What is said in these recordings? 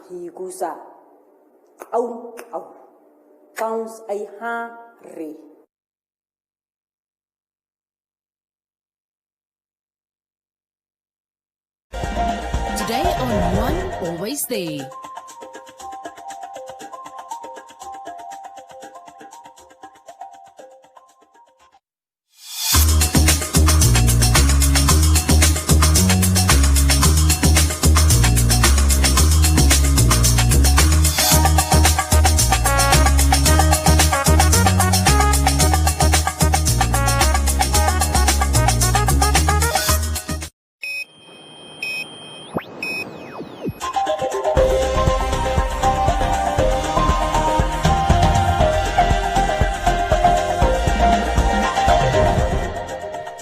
higusa au counts ai ha re. Today on One, Always There.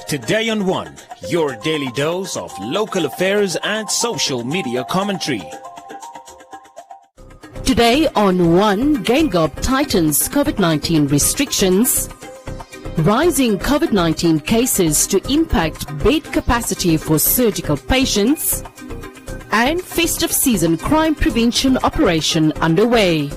Today on One, your daily dose of local affairs and social media commentary. Today on One, Gaingop tightens COVID-19 restrictions. Rising COVID-19 cases to impact bed capacity for surgical patients. And festive season crime prevention operation underway.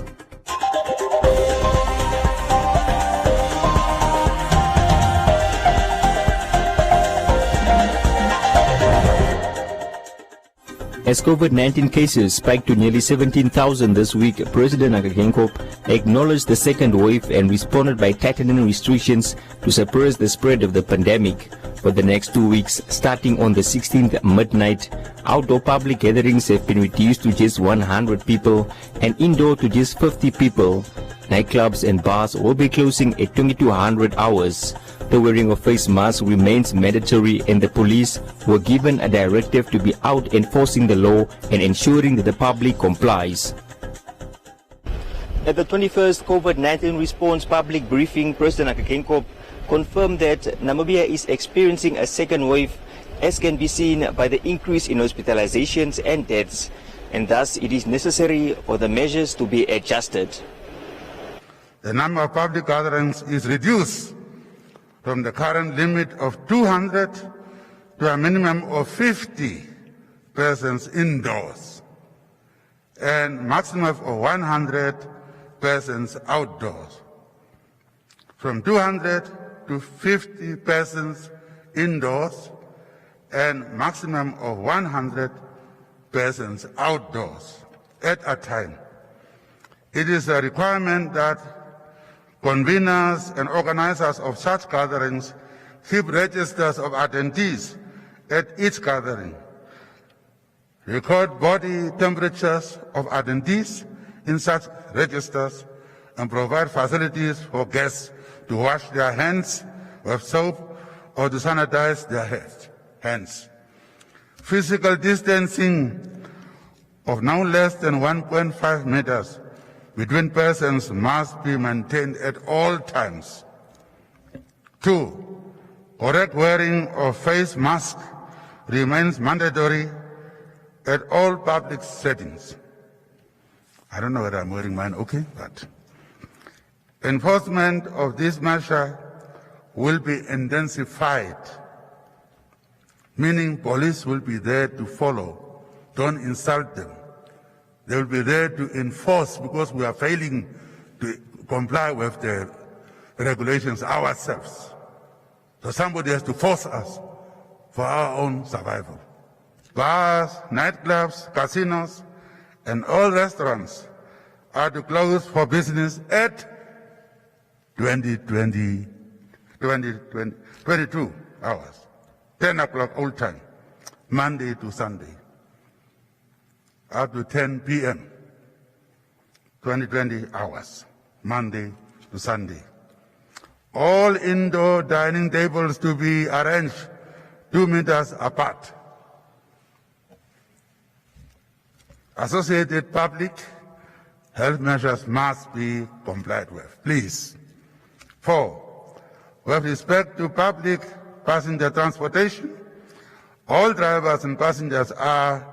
As COVID-19 cases spiked to nearly 17,000 this week, President Gaingop acknowledged the second wave and responded by tightening restrictions to suppress the spread of the pandemic. For the next 2 weeks, starting on the 16th midnight, outdoor public gatherings have been reduced to just 100 people and indoor to just 50 people. Nightclubs and bars will be closing at 2200 hours. The wearing of face masks remains mandatory, and the police were given a directive to be out enforcing the law and ensuring that the public complies. At the 21st COVID-19 response public briefing, President Gaingop confirmed that Namibia is experiencing a second wave, as can be seen by the increase in hospitalizations and deaths, and thus it is necessary for the measures to be adjusted. The number of public gatherings is reduced from the current limit of 200 to a minimum of 50 persons indoors and maximum of 100 persons outdoors. From 200 to 50 persons indoors and maximum of 100 persons outdoors at a time. It is a requirement that conveners and organizers of such gatherings keep registers of attendees at each gathering, record body temperatures of attendees in such registers, and provide facilities for guests to wash their hands with soap or to sanitize their hands. Physical distancing of no less than 1.5 meters between persons must be maintained at all times. 2. Correct wearing of face mask remains mandatory at all public settings. I don't know whether I'm wearing mine okay, but enforcement of this measure will be intensified, meaning police will be there to follow, don't insult them. They will be there to enforce because we are failing to comply with the regulations ourselves. So somebody has to force us for our own survival. Bars, nightclubs, casinos, and all restaurants are to close for business at 22 hours, 10 o'clock old time, Monday to Sunday, up to 10 p.m., 20 hours, Monday to Sunday. All indoor dining tables to be arranged 2 meters apart. Associated public health measures must be complied with, please. 4, with respect to public passenger transportation, all drivers and passengers are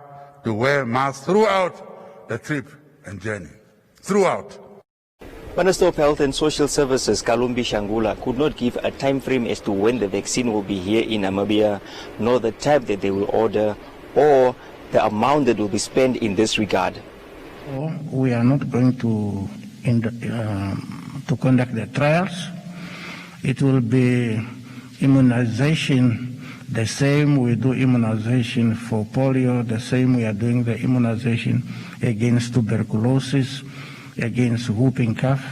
to wear masks throughout the trip and journey. Throughout. Minister of Health and Social Services, Kalumbi Shangula, could not give a time frame as to when the vaccine will be here in Namibia, nor the type that they will order, or the amount that will be spent in this regard. We are not going to conduct the trials. It will be immunization, the same we do immunization for polio, the same we are doing the immunization against tuberculosis, against whooping cough,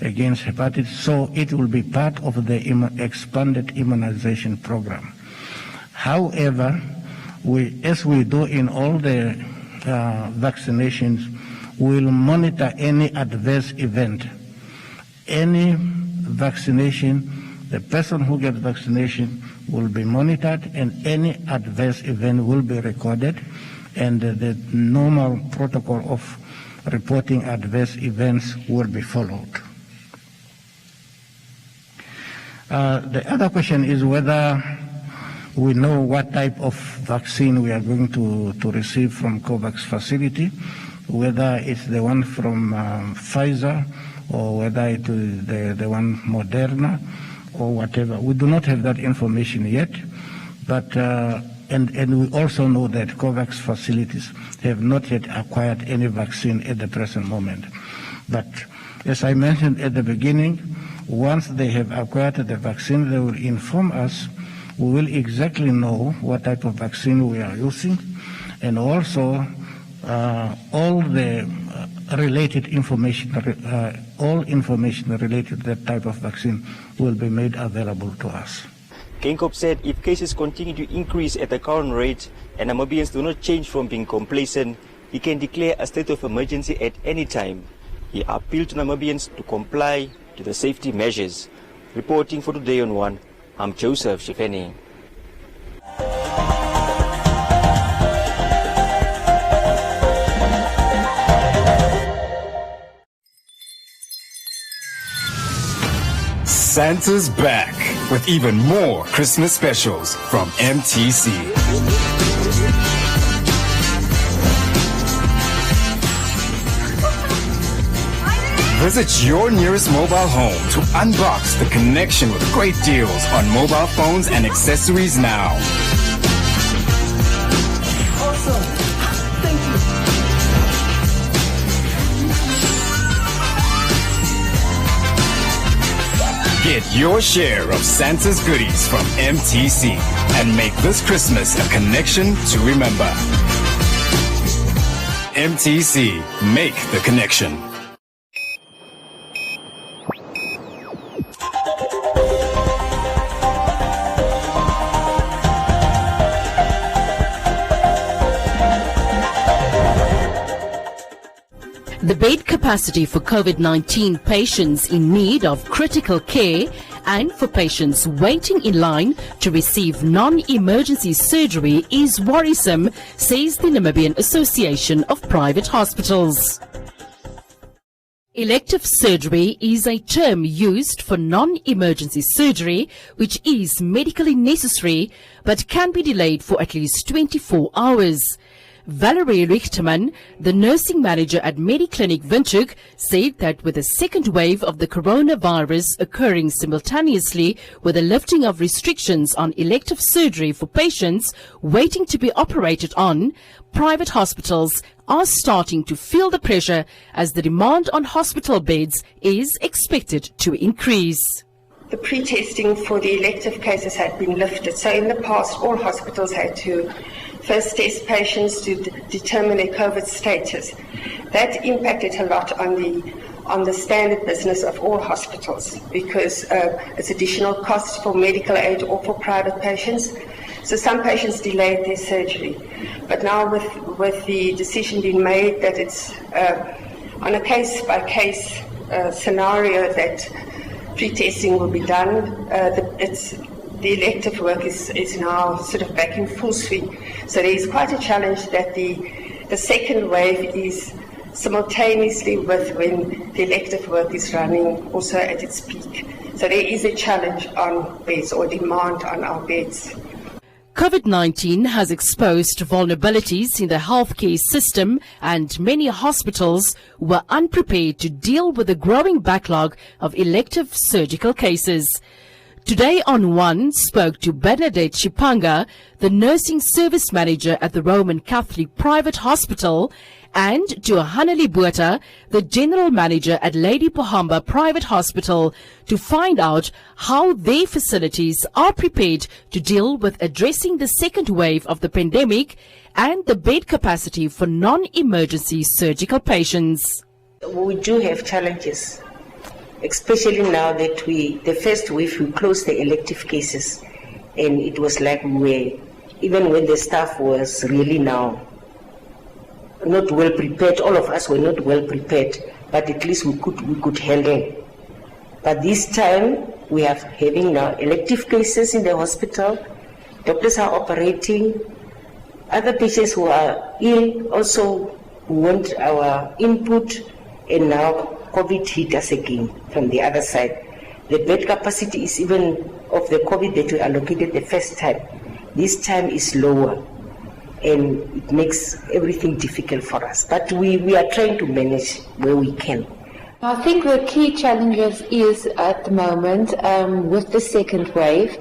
against hepatitis. So it will be part of the expanded immunization program. However, as we do in all the vaccinations, we will monitor any adverse event. Any vaccination, the person who gets vaccination will be monitored, and any adverse event will be recorded, and the normal protocol of reporting adverse events will be followed. The other question is whether we know what type of vaccine we are going to receive from COVAX facility, whether it's the one from Pfizer or whether it is the one Moderna or whatever. We do not have that information yet, but and we also know that COVAX facilities have not yet acquired any vaccine at the present moment. But as I mentioned at the beginning, once they have acquired the vaccine, they will inform us. We will exactly know what type of vaccine we are using, and also all the related information, all information related to that type of vaccine will be made available to us. Geingob said if cases continue to increase at the current rate and Namibians do not change from being complacent, he can declare a state of emergency at any time. He appealed to Namibians to comply to the safety measures. Reporting for Today on One, I'm Joseph Shifeni. Santa's back with even more Christmas specials from MTC. Visit your nearest mobile home to unbox the connection with great deals on mobile phones and accessories now. Awesome. Thank you. Get your share of Santa's goodies from MTC and make this Christmas a connection to remember. MTC, make the connection. The bed capacity for COVID-19 patients in need of critical care and for patients waiting in line to receive non-emergency surgery is worrisome, says the Namibian Association of Private Hospitals. Elective surgery is a term used for non-emergency surgery which is medically necessary but can be delayed for at least 24 hours. Valerie Richterman, the nursing manager at Mediclinic Windhoek, said that with the second wave of the coronavirus occurring simultaneously with the lifting of restrictions on elective surgery for patients waiting to be operated on, private hospitals are starting to feel the pressure as the demand on hospital beds is expected to increase. The pre-testing for the elective cases had been lifted. So in the past, all hospitals had to first test patients to determine their COVID status. That impacted a lot on the standard business of all hospitals because it's additional costs for medical aid or for private patients. So some patients delayed their surgery. But now with the decision being made that it's on a case-by-case scenario that pre-testing will be done, the elective work is now sort of back in full swing. So there is quite a challenge that the second wave is simultaneously with when the elective work is running also at its peak. So there is a challenge on beds or demand on our beds. COVID-19 has exposed vulnerabilities in the healthcare system, and many hospitals were unprepared to deal with the growing backlog of elective surgical cases. Today on One spoke to Bernadette Chipanga, the nursing service manager at the Roman Catholic Private Hospital, and to Hanali Buerta, the General Manager at Lady Pohamba Private Hospital, to find out how their facilities are prepared to deal with addressing the second wave of the pandemic and the bed capacity for non-emergency surgical patients. We do have challenges, especially now that the first wave, we closed the elective cases, and it was like even when the staff was really now not well prepared, all of us were not well prepared, but at least we could handle. But this time we are having now elective cases in the hospital, doctors are operating, other patients who are ill also want our input, and now COVID hit us again from the other side. The bed capacity is even of the COVID that we allocated the first time. This time is lower, and it makes everything difficult for us. But we are trying to manage where we can. I think the key challenges is at the moment with the second wave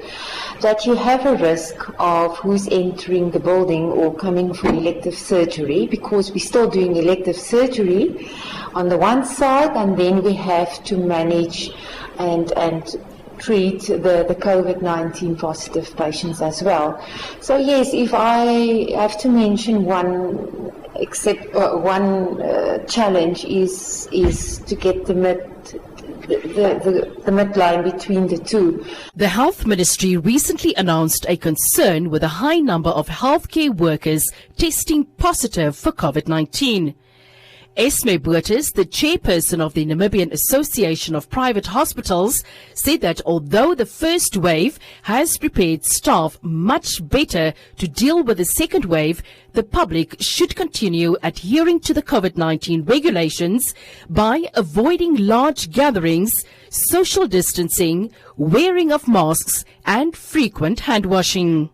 that you have a risk of who's entering the building or coming for elective surgery, because we're still doing elective surgery on the one side, and then we have to manage and treat the COVID-19 positive patients as well. So yes, if I have to mention one challenge is to get the midline between the two. The Health Ministry recently announced a concern with a high number of healthcare workers testing positive for COVID-19. Esme Buertis, the chairperson of the Namibian Association of Private Hospitals, said that although the first wave has prepared staff much better to deal with the second wave, the public should continue adhering to the COVID-19 regulations by avoiding large gatherings, social distancing, wearing of masks, and frequent hand washing.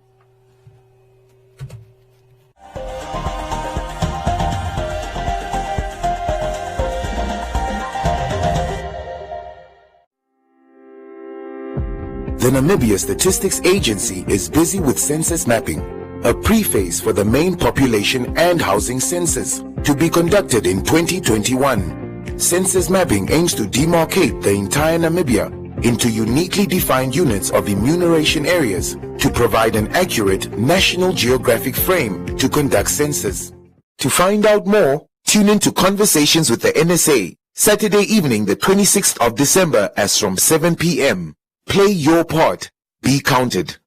The Namibia Statistics Agency is busy with census mapping, a prephase for the main population and housing census to be conducted in 2021. Census mapping aims to demarcate the entire Namibia into uniquely defined units of enumeration areas to provide an accurate national geographic frame to conduct census. To find out more, tune in to Conversations with the NSA, Saturday evening the 26th of December as from 7 p.m. Play your part. Be counted.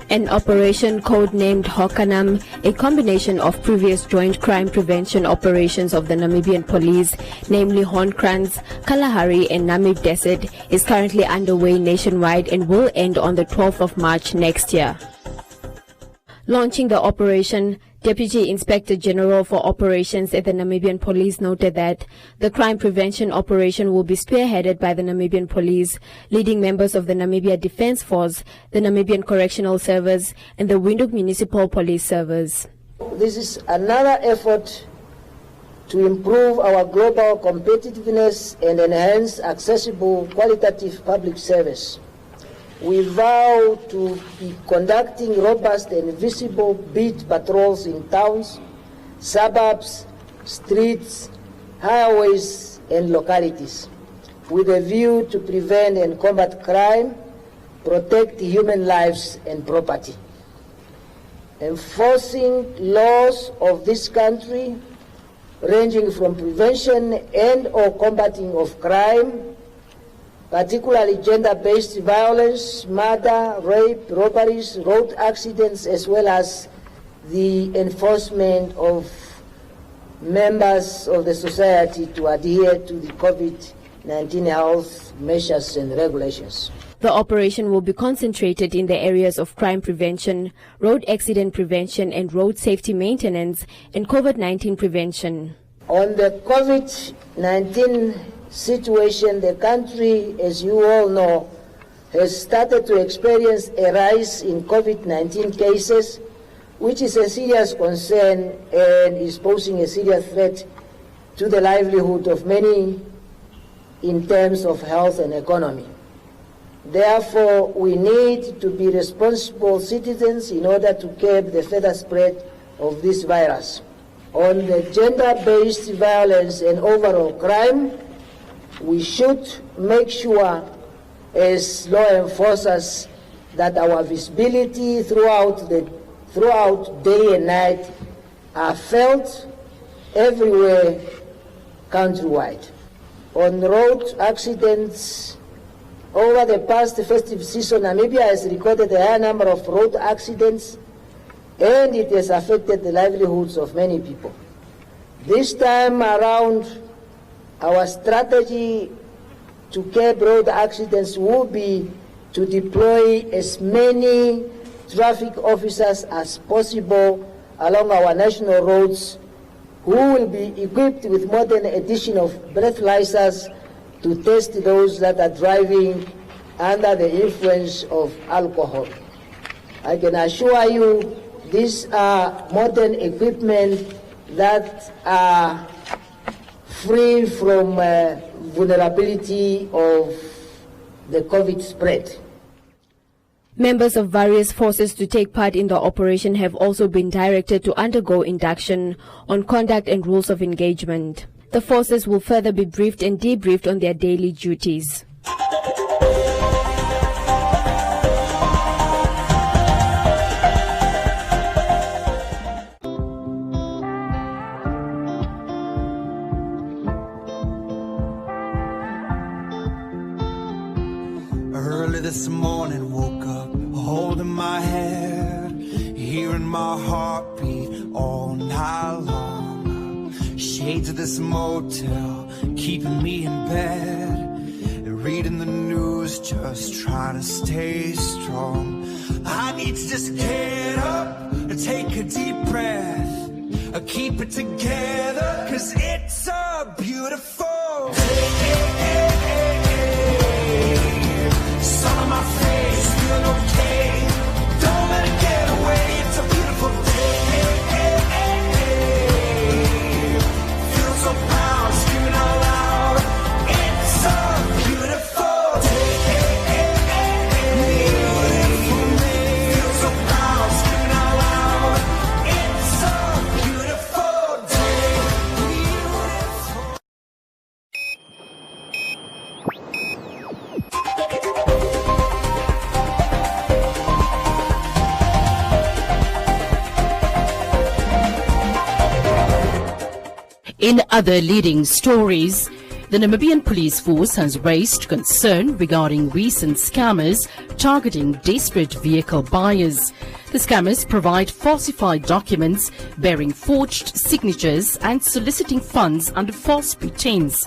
An operation codenamed Hokanam, a combination of previous joint crime prevention operations of the Namibian police, namely Hornkrans, Kalahari and Namib Desert, is currently underway nationwide and will end on the 12th of March next year. Launching the operation, Deputy Inspector General for Operations at the Namibian Police noted that the crime prevention operation will be spearheaded by the Namibian Police, leading members of the Namibia Defence Force, the Namibian Correctional Service, and the Windhoek Municipal Police Service. This is another effort to improve our global competitiveness and enhance accessible, qualitative public service. We vow to be conducting robust and visible beat patrols in towns, suburbs, streets, highways and localities, with a view to prevent and combat crime, protect human lives and property. Enforcing laws of this country, ranging from prevention and or combating of crime, particularly gender-based violence, murder, rape, robberies, road accidents, as well as the enforcement of members of the society to adhere to the COVID-19 health measures and regulations. The operation will be concentrated in the areas of crime prevention, road accident prevention and road safety maintenance, and COVID-19 prevention. On the COVID-19 situation, the country, as you all know, has started to experience a rise in COVID-19 cases, which is a serious concern and is posing a serious threat to the livelihood of many in terms of health and economy. Therefore, we need to be responsible citizens in order to curb the further spread of this virus. On the gender-based violence and overall crime, we should make sure as law enforcers that our visibility throughout day and night are felt everywhere countrywide. On road accidents, over the past festive season, Namibia has recorded a high number of road accidents, and it has affected the livelihoods of many people. This time around, our strategy to curb road accidents will be to deploy as many traffic officers as possible along our national roads, who will be equipped with modern edition of breathalyzers to test those that are driving under the influence of alcohol. I can assure you these are modern equipment that are free from vulnerability of the COVID spread. Members of various forces to take part in the operation have also been directed to undergo induction on conduct and rules of engagement. The forces will further be briefed and debriefed on their daily duties. Early this morning, woke up holding my head, hearing my heartbeat all night long. Shades of this motel keeping me in bed, reading the news, just trying to stay strong. I need to just get up and take a deep breath, keep it together, 'cause it's a beautiful day. Sun on my face, feeling okay. Don't let it get away. It's a beautiful day. Feel so proud, screaming out loud. It's a beautiful day. Beautiful day. Feel so proud, screaming out loud. It's a beautiful day. Beautiful. In other leading stories, the Namibian police force has raised concern regarding recent scammers targeting desperate vehicle buyers. The scammers provide falsified documents bearing forged signatures and soliciting funds under false pretense.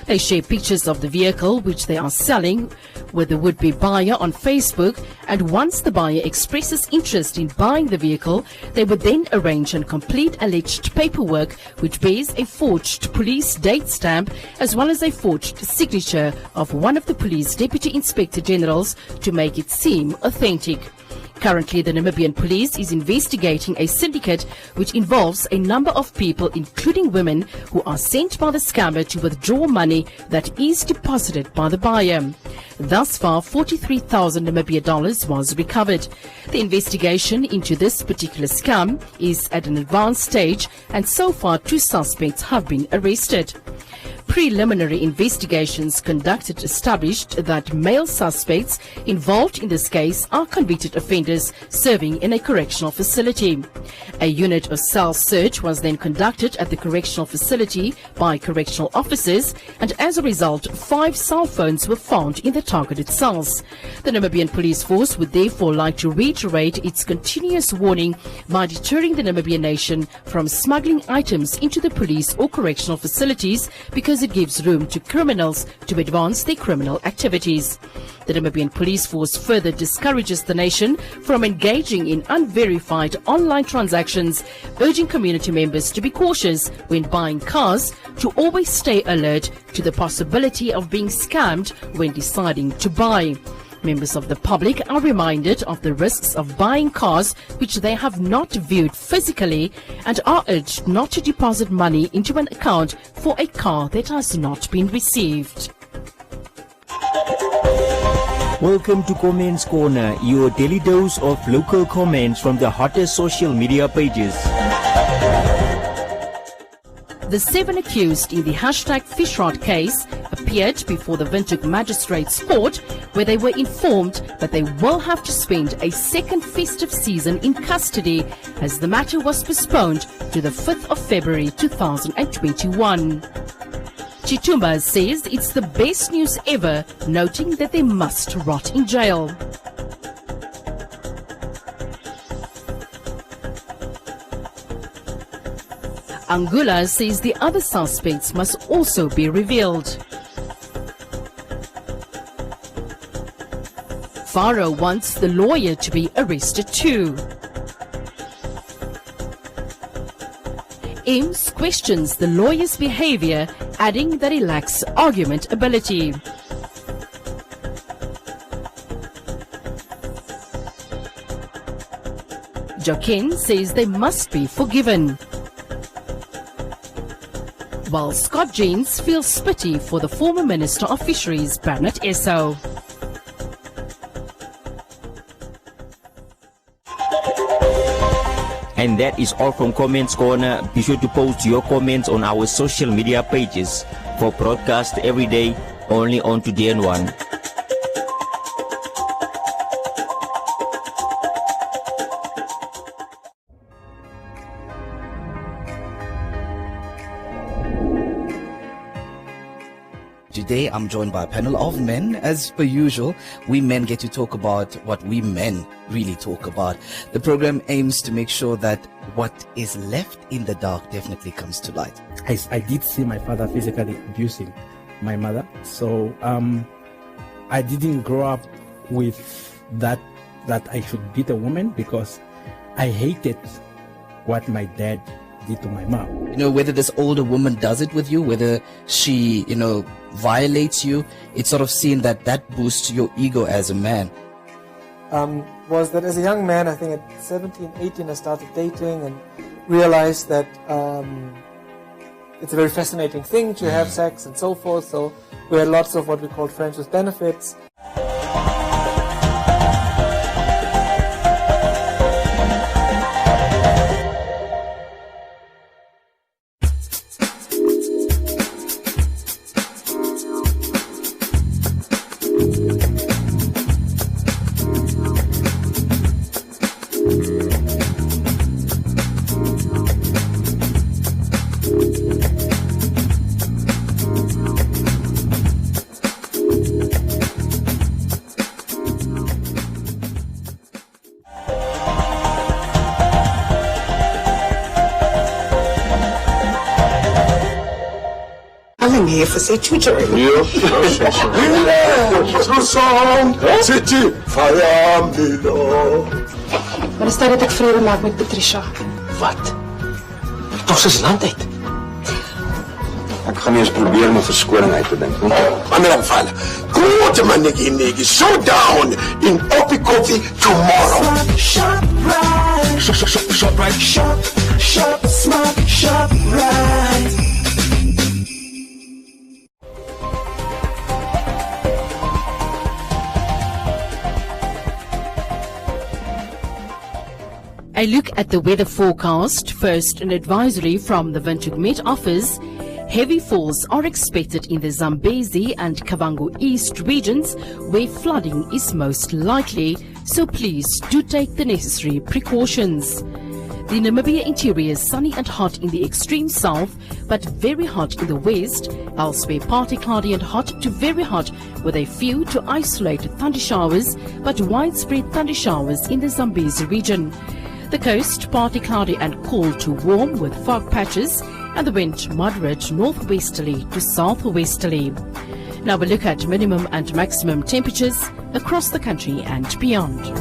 They share pictures of the vehicle which they are selling with the would-be buyer on Facebook, and once the buyer expresses interest in buying the vehicle, they would then arrange and complete alleged paperwork which bears a forged police date stamp as well as a forged signature of one of the police deputy inspector generals to make it seem authentic. Currently, the Namibian police is investigating a syndicate which involves a number of people, including women, who are sent by the scammer to withdraw money that is deposited by the buyer. Thus far, 43,000 Namibia dollars was recovered. The investigation into this particular scam is at an advanced stage, and so far 2 suspects have been arrested. Preliminary investigations conducted established that male suspects involved in this case are convicted offenders serving in a correctional facility. A unit of cell search was then conducted at the correctional facility by correctional officers, and as a result, 5 cell phones were found in the targeted cells. The Namibian police force would therefore like to reiterate its continuous warning by deterring the Namibian nation from smuggling items into the police or correctional facilities, because it gives room to criminals to advance their criminal activities. The Namibian police force further discourages the nation from engaging in unverified online transactions, urging community members to be cautious when buying cars, to always stay alert to the possibility of being scammed when deciding to buy. Members of the public are reminded of the risks of buying cars which they have not viewed physically, and are urged not to deposit money into an account for a car that has not been received. Welcome to Comments Corner, your daily dose of local comments from the hottest social media pages. The 7 accused in the #Fishrod case appeared before the Windhoek Magistrates Court, where they were informed that they will have to spend a second festive season in custody, as the matter was postponed to the 5th of February 2021. Chitumba says it's the best news ever, noting that they must rot in jail. Angula says the other suspects must also be revealed. Faro wants the lawyer to be arrested too. Eames questions the lawyer's behavior, adding that he lacks argument ability. Joaquin says they must be forgiven, while Scott Jeans feels pity for the former Minister of Fisheries, Bernard Esau. And that is all from Comments Corner. Be sure to post your comments on our social media pages for broadcast every day, only on Today and One. Today I'm joined by a panel of men. As per usual, we men get to talk about what we men really talk about. The program aims to make sure that what is left in the dark definitely comes to light. I did see my father physically abusing my mother, so I didn't grow up with that I should beat a woman, because I hated what my dad did to my mom. You know, whether this older woman does it with you, whether she, violates you, it's sort of seen that boosts your ego as a man. Was that as a young man, I think at 17, 18, I started dating and realized that it's a very fascinating thing to have sex and so forth. So we had lots of what we call friends with benefits. I'm here for say tutoring. Maar is dat ek vrede maak met Patricia? Wat? Ons is land uit. Ek gaan nie eens probeer om 'n verskoning uit te dink. Ander geval. Groot manetjie, so down in Oppie Coffee tomorrow. Shop right. Shop right. Shop smart. Shop right. A look at the weather forecast. First, an advisory from the Windhoek Met Office. Heavy falls are expected in the Zambezi and Kavango East regions, where flooding is most likely, so please do take the necessary precautions. The Namibia interior is sunny and hot in the extreme south, but very hot in the west. Elsewhere, partly cloudy and hot to very hot, with a few to isolated thunder showers, but widespread thunder showers in the Zambezi region. The coast, partly cloudy and cool to warm with fog patches, and the wind moderate northwesterly to southwesterly. Now we look at minimum and maximum temperatures across the country and beyond.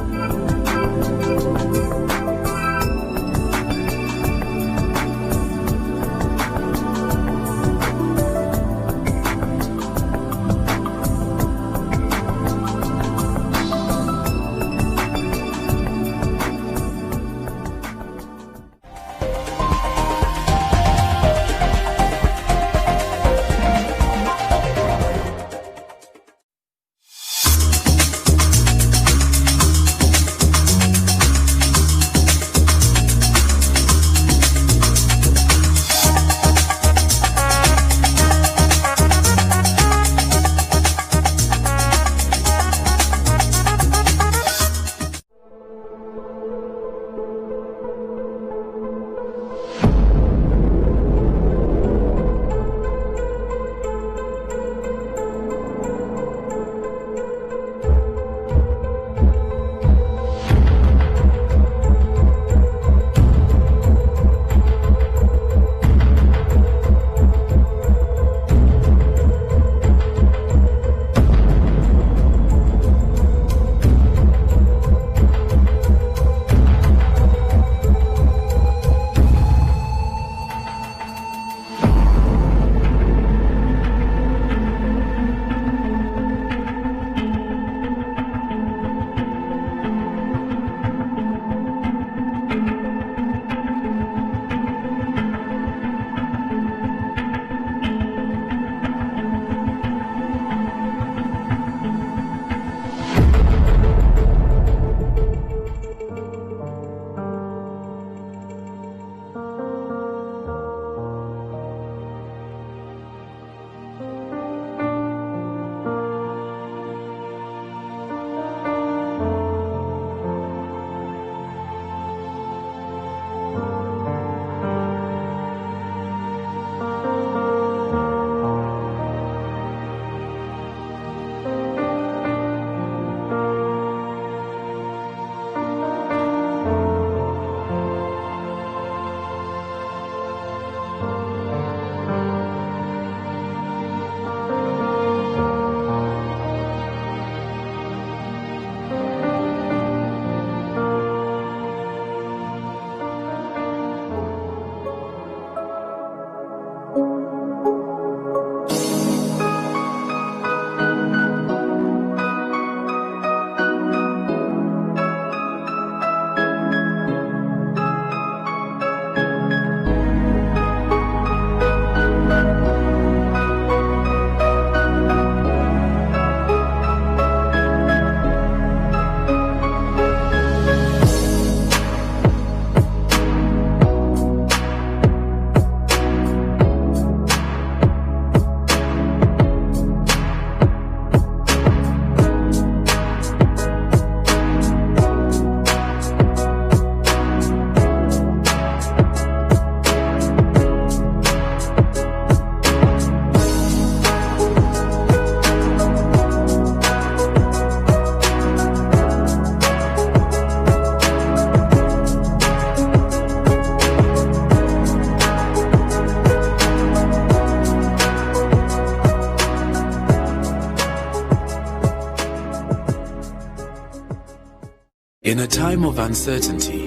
In a time of uncertainty,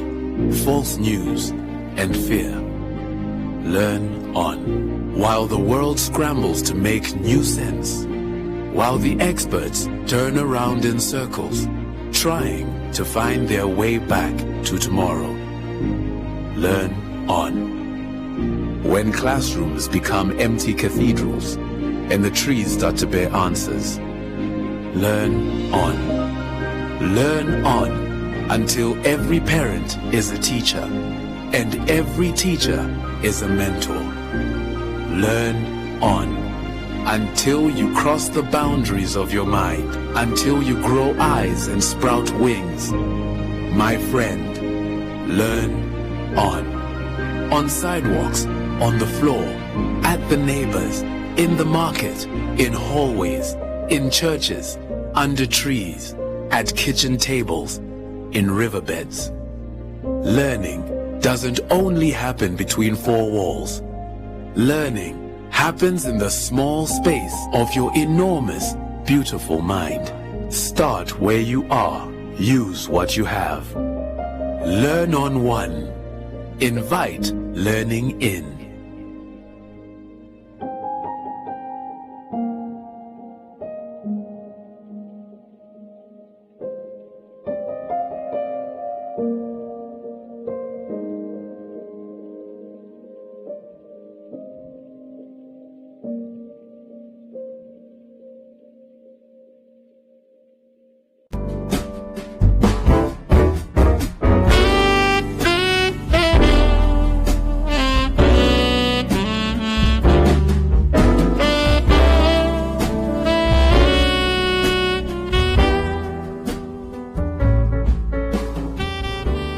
false news, and fear, learn on. While the world scrambles to make new sense, while the experts turn around in circles, trying to find their way back to tomorrow, learn on. When classrooms become empty cathedrals and the trees start to bear answers, learn on. Learn on until every parent is a teacher and every teacher is a mentor. Learn on until you cross the boundaries of your mind, until you grow eyes and sprout wings. My friend, learn on. On sidewalks, on the floor, at the neighbors, in the market, in hallways, in churches, under trees, at kitchen tables, in riverbeds. Learning doesn't only happen between four walls. Learning happens in the small space of your enormous, beautiful mind. Start where you are. Use what you have. Learn on one. Invite learning in.